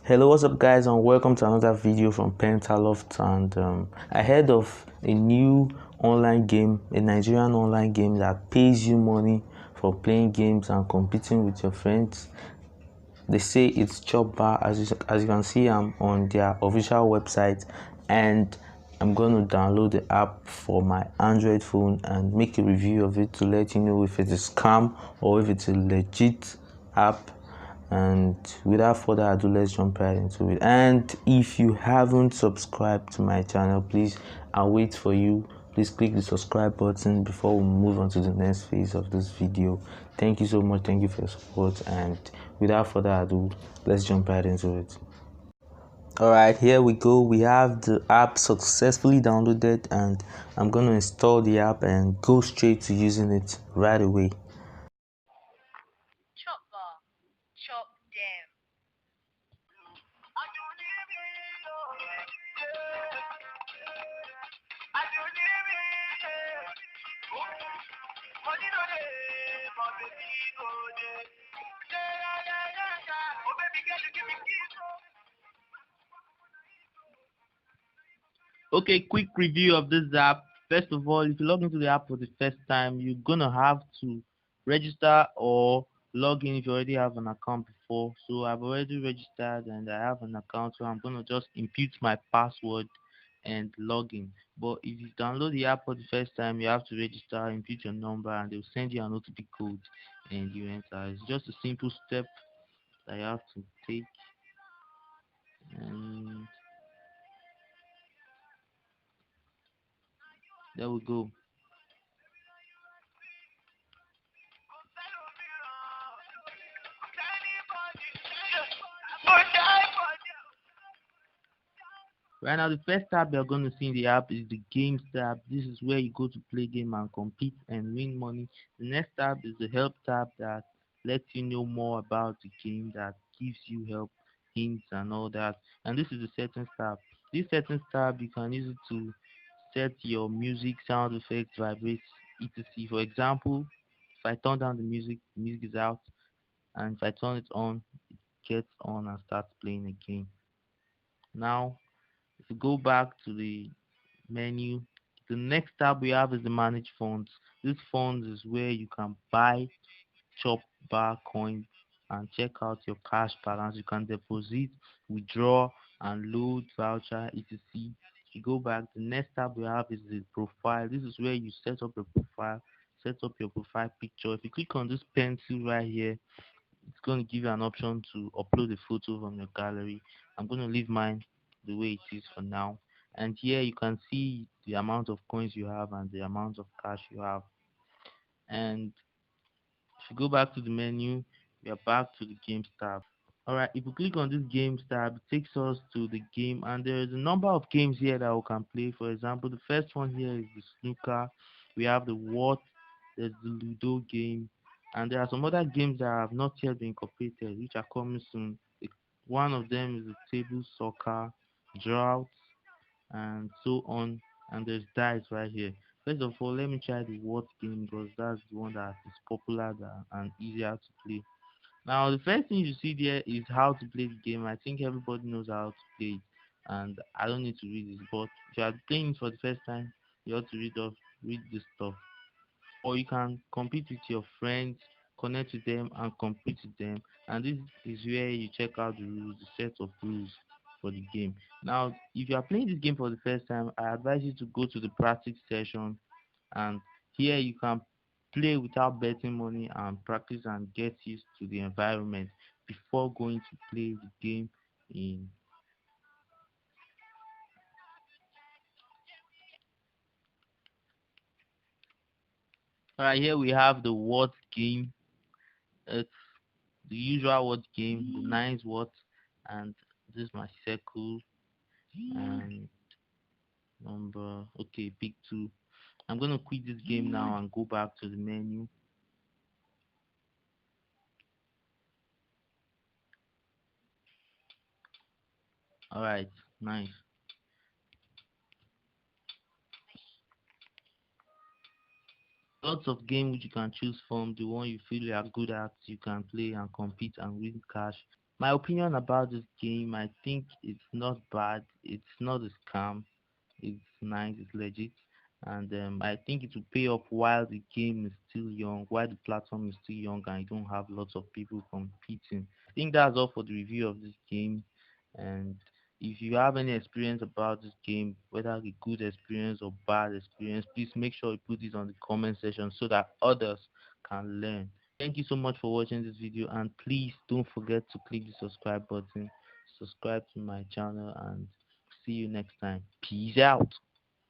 Hello, what's up guys, and welcome to another video from Pentaloft. And I heard of a new online game, a Nigerian online game that pays you money for playing games and competing with your friends. They say it's Chopbarh. As you can see, I'm on their official website, and I'm going to download the app for my Android phone and make a review of it to let you know if it's a scam or if it's a legit app. And without further ado, let's jump right into it. And if you haven't subscribed to my channel, please, I'll wait for you. Please click the subscribe button before we move on to the next phase of this video. Thank you so much. Thank you for your support. And without further ado, let's jump right into it. Alright, here we go. We have the app successfully downloaded, and I'm going to install the app and go straight to using it right away. Chopbarh, chop them. Okay, quick review of this app. First of all, if you log into the app for the first time, you're gonna have to register or log in if you already have an account before. So I've already registered and I have an account, so I'm gonna just input my password and log in. But if you download the app for the first time, you have to register, input your number, and they'll send you an OTP code and you enter. It's just a simple step that you have to take. And there we go. Right now, the first tab you're going to see in the app is the Games tab. This is where you go to play game and compete and win money. The next tab is the Help tab that lets you know more about the game, that gives you help, hints, and all that. And this is the Settings tab. This Settings tab, you can use it to set your music, sound effects, vibrates, etc. For example, if I turn down the music is out, and if I turn it on, it gets on and starts playing again. Now, if you go back to the menu, the next tab we have is the Manage Funds. This funds is where you can buy chop bar coins and check out your cash balance. You can deposit, withdraw, and load voucher, etc. You go back, the next tab we have is the profile. This is where you set up your profile, set up your profile picture. If you click on this pencil right here, it's going to give you an option to upload a photo from your gallery. I'm going to leave mine the way it is for now. And here you can see the amount of coins you have and the amount of cash you have. And if you go back to the menu, we are back to the games tab. Alright, if you click on this games tab, it takes us to the game, and there is a number of games here that we can play. For example, the first one here is the snooker. We have the Whot, there's the Ludo game, and there are some other games that have not yet been incorporated, which are coming soon. One of them is the table soccer, drought, and so on. And there's dice right here. First of all, let me try the Whot game because that's the one that is popular and easier to play. Now, the first thing you see there is how to play the game. I think everybody knows how to play it, and I don't need to read it. But if you are playing it for the first time, you have to read this stuff. Or you can compete with your friends, connect with them, and compete with them. And this is where you check out the rules, the set of rules for the game. Now, if you are playing this game for the first time, I advise you to go to the practice session, and here you can play without betting money and practice and get used to the environment before going to play the game in. Alright, here we have the Whot game. It's the usual Whot game, the nice Whot, and this is my circle and number. Okay, pick two. I'm gonna quit this game now and go back to the menu. Alright, nice. Lots of games which you can choose from. The one you feel you are good at, you can play and compete and win cash. My opinion about this game, I think it's not bad. It's not a scam. It's nice. It's legit, and I think it will pay off while the game is still young, while the platform is still young, and you don't have lots of people competing. I think that's all for the review of this game. And if you have any experience about this game, whether a good experience or bad experience, please make sure you put it on the comment section so that others can learn. Thank you so much for watching this video, and please don't forget to click the subscribe button, subscribe to my channel, and see you next time. Peace out.